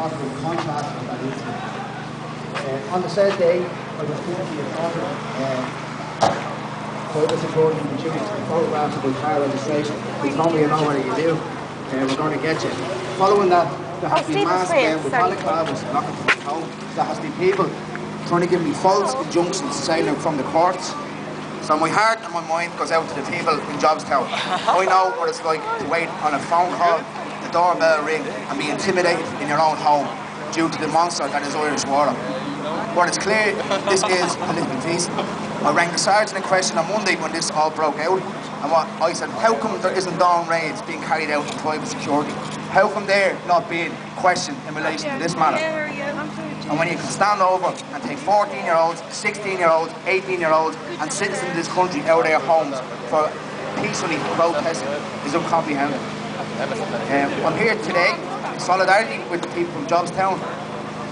stark contrast of that incident. On the said day, I was currently assaulted by the security and shooting photographs of the car registration. They told me, you know what you do, we're going to get you. Following that, there has been mass with balaclavas knocking to my home. There has been people trying to give me false injunctions saying they're from the courts. So my heart and my mind goes out to the people in Jobstown. I know what it's like to wait on a phone call, the doorbell ring, and be intimidated in your own home due to the monster that is Irish water. But it's clear this is political feast. I rang the sergeant in question on Monday when this all broke out, and I said, how come there isn't dawn raids being carried out in private security? How come they're not being questioned in relation to this matter? And when you can stand over and take 14-year-olds, 16-year-olds, 18-year-olds and citizens of this country out of their homes for peacefully protesting is incomprehensible. I'm here today in solidarity with the people from Jobstown.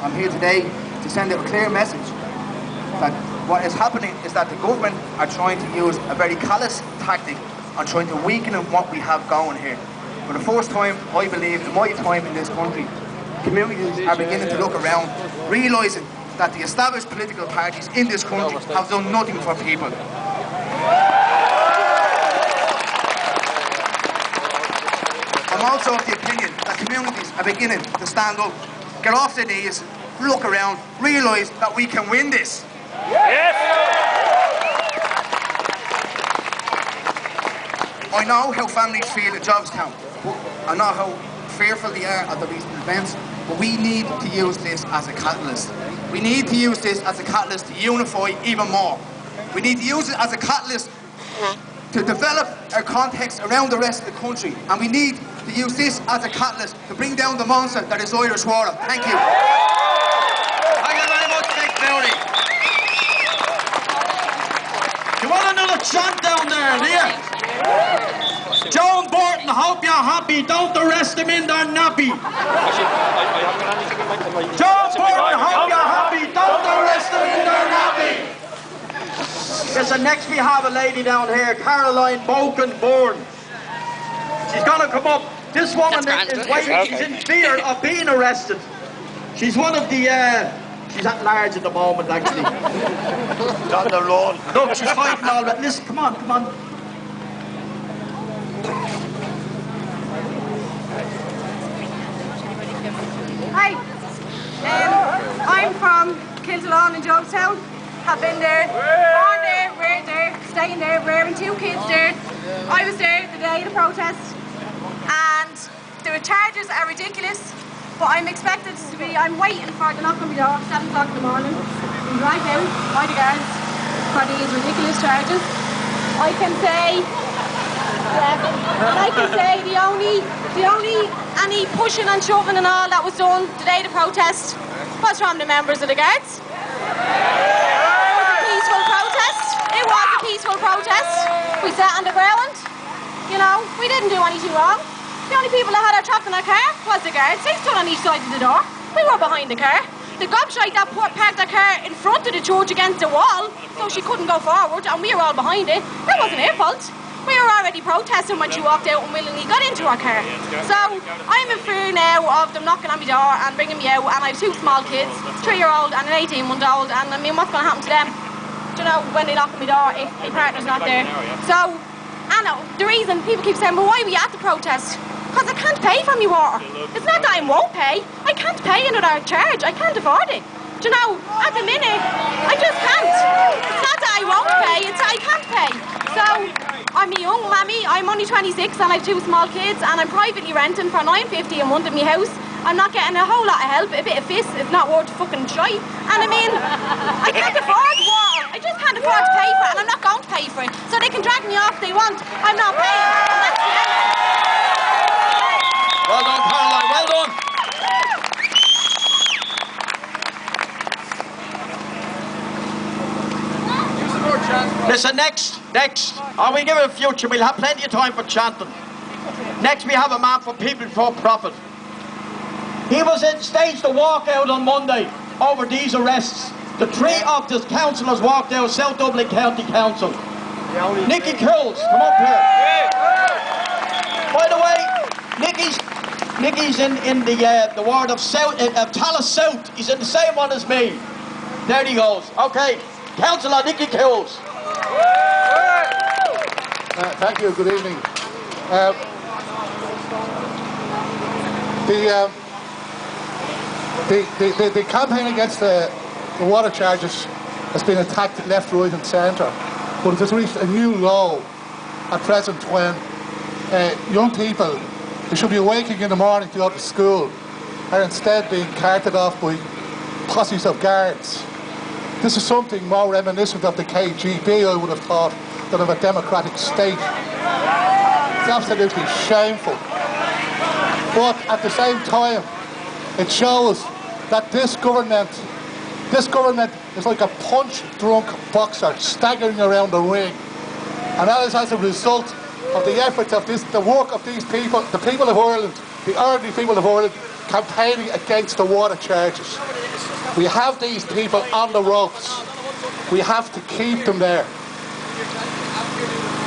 I'm here today to send a clear message that what is happening is that the government are trying to use a very callous tactic on trying to weaken what we have going here. For the first time, I believe, in my time in this country, communities are beginning to look around, realising that the established political parties in this country have done nothing for people. I'm also of the opinion that communities are beginning to stand up, get off their knees, look around, realise that we can win this. Yes. I know how families feel in Jobstown. I know how fearful they are of the recent events, but we need to use this as a catalyst. We need to use this as a catalyst to unify even more. We need to use it as a catalyst to develop our context around the rest of the country, and we need to use this as a catalyst to bring down the monster that is Irish water. Thank you. Thank you very much, Nick Downey. You want another chant down there, do you? Joan Borton, hope you're happy. Don't arrest them in their nappy. Joan Borton, hope you're happy. Don't arrest them in their nappy. Listen, next we have a lady down here, Caroline Boken-Bourne. She's going to come up. This woman is waiting. She's in fear of being arrested. She's one of the... she's at large at the moment, actually. On the road. Look, she's fighting all that. Listen, come on, come on. Hi, I'm from Kiltalon in Jobstown. Have been there, born there, reared there, staying there, rearing 2 kids there. I was there the day of the protest, and the charges are ridiculous, but I'm expected to be, I'm waiting for the knock on my door at 7 o'clock in the morning, and right out by the guards for these ridiculous charges. I can say any pushing and shoving and all that was done the day of the protest was from the members of the guards. It was a peaceful protest. It was a peaceful protest. We sat on the ground. You know, we didn't do anything wrong. The only people that had our trapped in our car was the guards. They stood on each side of the door. We were behind the car. The gobshite that parked their car in front of the church against the wall so she couldn't go forward, and we were all behind it. That wasn't her fault. We were already protesting when she walked out and willingly got into our car. So I'm in fear now of them knocking on my door and bringing me out, and I have 2 small kids, 3-year-old and an 18-month-old, and I mean, what's going to happen to them? Do you know, when they knock on my door if my partner's not there? So, I know, the reason people keep saying, well, why are we at the protest? Because I can't pay for my water. It's not that I won't pay. I can't pay another charge. I can't afford it. Do you know, at the minute, I just can't. It's not that I won't pay, it's that I can't pay. So, I'm a young mammy, I'm only 26 and I have 2 small kids, and I'm privately renting for $9.50 a month in my house. I'm not getting a whole lot of help, a bit of fist, it's not worth fucking shite. And I mean, I can't afford water. I just can't afford to pay for it, and I'm not going to pay for it. So they can drag me off if they want. I'm not paying, and that's the end. Well done, Caroline, well done. Listen, next. We give it a future. We'll have plenty of time for chanting. Next, we have a man for People for Profit. He was staged to walk out on Monday over these arrests. The 3 of the councillors walked out, South Dublin County Council. Nicky Coles, come up here. By the way, Nicky's Nicky's in the ward of Tallaght South. He's in the same one as me. There he goes. Okay, Councillor Nicky Kills. Thank you. Good evening. The campaign against the water charges has been attacked left, right and centre, but it has reached a new low at present when young people who should be waking in the morning to go to school are instead being carted off by posses of guards. This is something more reminiscent of the KGB, I would have thought, than of a democratic state. It's absolutely shameful. But at the same time, it shows that this government is like a punch-drunk boxer staggering around the ring. And that is as a result of the efforts of the work of these people, the people of Ireland, the ordinary people of Ireland, campaigning against the water charges. We have these people on the ropes. We have to keep them there.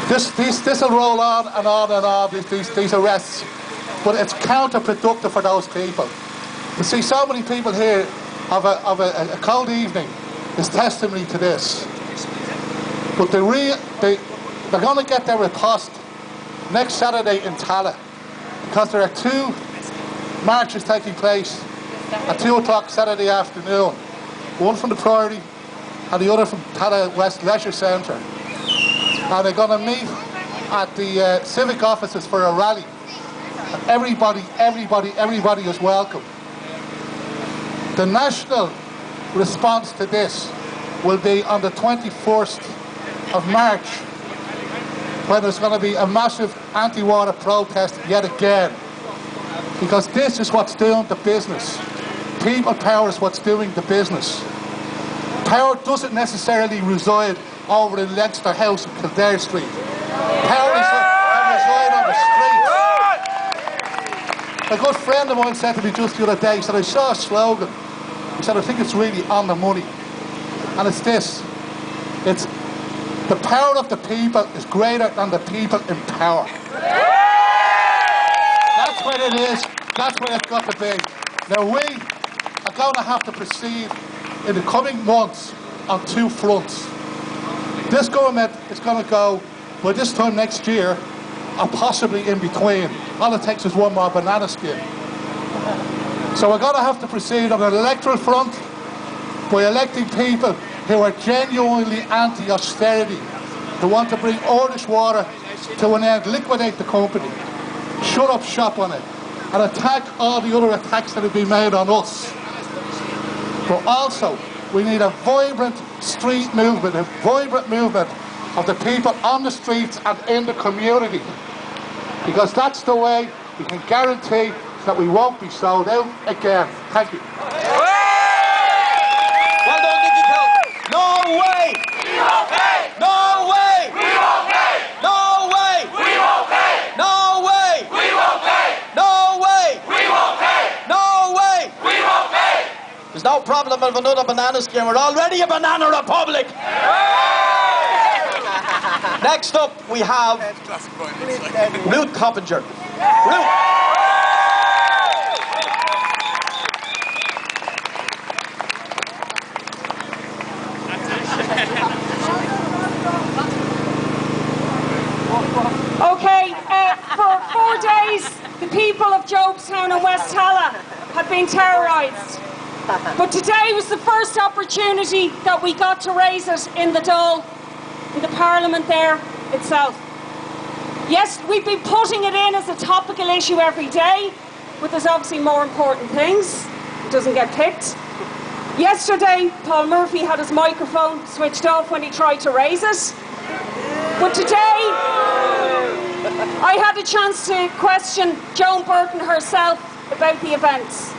This will roll on and on and on, these arrests, but it's counterproductive for those people. You see, so many people here of a cold evening is testimony to this. But they're going to get their riposte next Saturday in Tallaght, because there are two marches taking place at 2 o'clock Saturday afternoon. One from the Priory and the other from Tallaght West Leisure Centre. And they're going to meet at the civic offices for a rally. And everybody is welcome. The national response to this will be on the 21st of March, when there's going to be a massive anti-water protest yet again. Because this is what's doing the business. People power is what's doing the business. Power doesn't necessarily reside over in Leinster House and Kildare Street. Power can reside on the streets. A good friend of mine said to me just the other day, he said, I saw a slogan. He said, I think it's really on the money. And it's this. It's the power of the people is greater than the people in power. That's what it is. That's what it's got to be. Now we are going to have to proceed in the coming months on two fronts. This government is going to go by this time next year, and possibly in between. All it takes is one more banana skin. So we're going to have to proceed on an electoral front by electing people who are genuinely anti-austerity, who want to bring Irish water to an end, liquidate the company, shut up shop on it, and attack all the other attacks that have been made on us. But also, we need a vibrant street movement, a vibrant movement of the people on the streets and in the community. Because that's the way we can guarantee that we won't be sold out again. Thank you. Well done, Nicky Kills. No way! We won't pay! No way! We won't pay! No way! We won't pay! No way! We won't pay! No way! We won't pay! No way! We won't pay! There's no problem of another banana skin. We're already a banana republic. Next up, we have Ruth Coppinger. Ruth. Okay, for 4 days, the people of Jobstown and West Tallaght have been terrorised. But today was the first opportunity that we got to raise it in the Dáil, in the Parliament there itself. Yes, we've been putting it in as a topical issue every day, but there's obviously more important things. It doesn't get picked. Yesterday, Paul Murphy had his microphone switched off when he tried to raise it. But today, I had a chance to question Joan Burton herself about the events.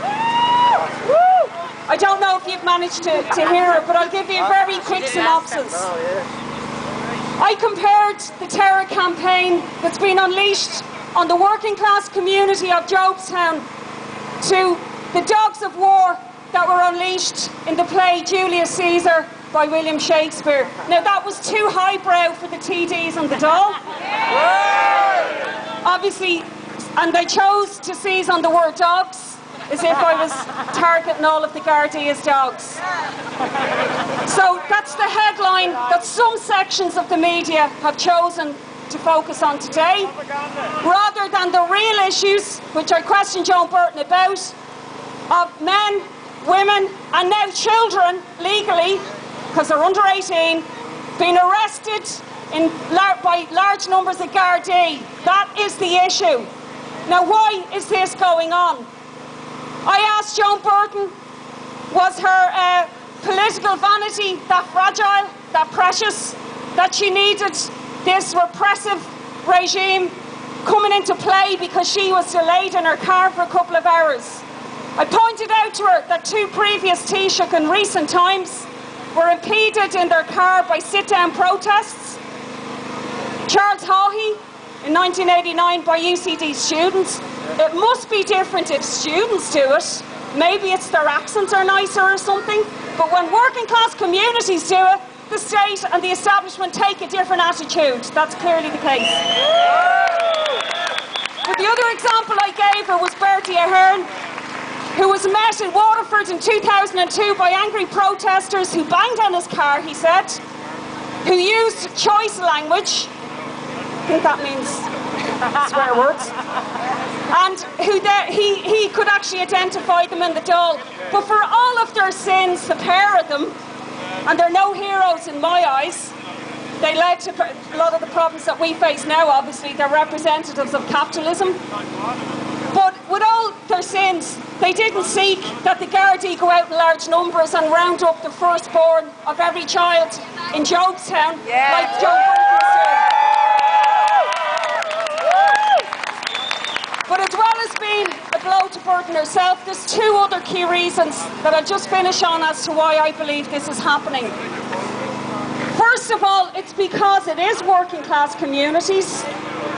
I don't know if you've managed to hear it, but I'll give you a very quick synopsis. I compared the terror campaign that's been unleashed on the working class community of Jobstown to the dogs of war that were unleashed in the play Julius Caesar by William Shakespeare. Now that was too highbrow for the TDs and the Dáil. Obviously, And they chose to seize on the word dogs, as if I was targeting all of the Gardaí's dogs. So that's the headline that some sections of the media have chosen to focus on today, rather than the real issues, which I questioned Joan Burton about, of men, women, and now children, legally, because they're under 18, being arrested by large numbers of Gardaí. That is the issue. Now, why is this going on? I asked Joan Burton, was her political vanity that fragile, that precious, that she needed this repressive regime coming into play because she was delayed in her car for a couple of hours? I pointed out to her that 2 previous Taoiseach in recent times were impeded in their car by sit-down protests. Charles Haughey in 1989 by UCD students. It must be different if students do it. Maybe it's their accents are nicer or something. But when working class communities do it, the state and the establishment take a different attitude. That's clearly the case. But the other example I gave her was Bertie Ahern, who was met in Waterford in 2002 by angry protesters who banged on his car, he said, who used choice language, I think that means swear words, and he could actually identify them in the Dáil. But for all of their sins, the pair of them, and they're no heroes in my eyes, they led to a lot of the problems that we face now. Obviously, they're representatives of capitalism. But with all their sins, they didn't seek that the Gardaí go out in large numbers and round up the firstborn of every child in Jobestown, like Joan Burton said. But as well as being a blow to Burton herself, there's 2 other key reasons that I'll just finish on as to why I believe this is happening. First of all, it's because it is working class communities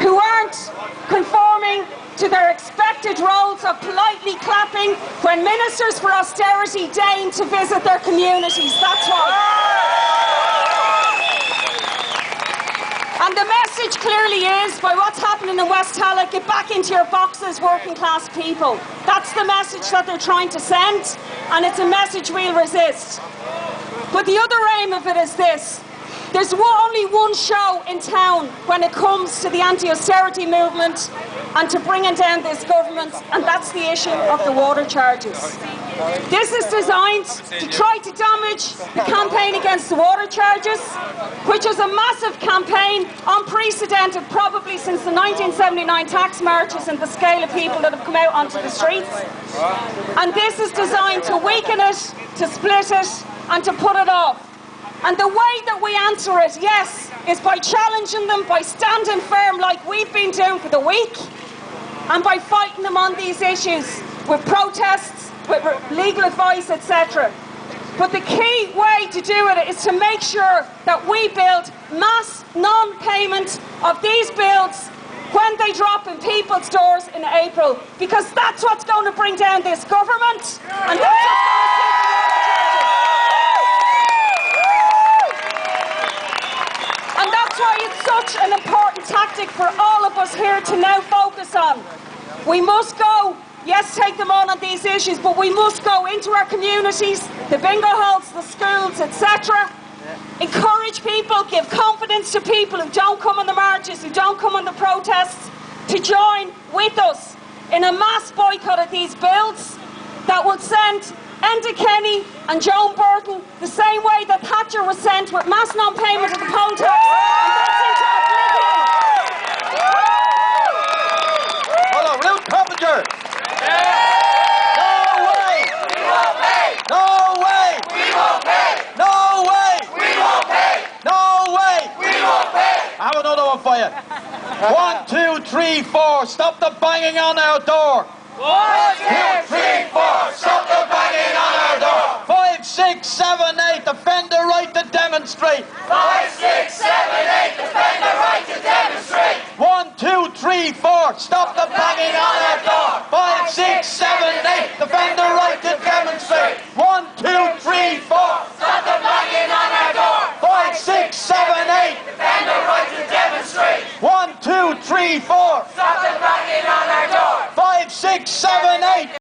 who aren't conforming to their expected roles of politely clapping when ministers for austerity deign to visit their communities. That's why. And the message clearly is, by what's happening in West Halla, get back into your boxes, working class people. That's the message that they're trying to send, and it's a message we'll resist. But the other aim of it is this. There's only one show in town when it comes to the anti-austerity movement and to bringing down this government, and that's the issue of the water charges. This is designed to try to damage the campaign against the water charges, which is a massive campaign, unprecedented probably since the 1979 tax marches and the scale of people that have come out onto the streets. And this is designed to weaken it, to split it, and to put it off. And the way that we answer it, yes, is by challenging them, by standing firm like we've been doing for the week, and by fighting them on these issues with protests, with legal advice, etc. But the key way to do it is to make sure that we build mass non-payment of these bills when they drop in people's doors in April, because that's what's going to bring down this government, and that's what's going to save the water charges. And that's why it's such an important tactic for all of us here to now focus on. We must go, yes, take them on these issues, but we must go into our communities, the bingo halls, the schools, etc. Encourage people, give confidence to people who don't come on the marches, who don't come on the protests, to join with us in a mass boycott of these bills that will send Enda Kenny and Joan Burton the same way that Thatcher was sent with mass non-payment of the poll tax, and that's into oblivion. Hello, Ruth Coppinger! No way! We won't pay! No way! We won't pay! No way! We won't pay! No way! We won't pay! I have another one for you. 1, 2, 3, 4. Stop the banging on our door. 1, 2, 3, 4. Stop the banging on our door. 5, 6, 7, 8. Defend the right to demonstrate. 5, 6, 7, 8. Defend the right to demonstrate. 1, 2, 3, 4. Stop the banging on our door. 5, 6, 7, 8. Defend the right to demonstrate. 1, 2, 3, 4. Stop the banging on our door. 5, 6, 7, 8. Defend the right to demonstrate. 1, 2, 3, 4. Stop the banging on our door. 678.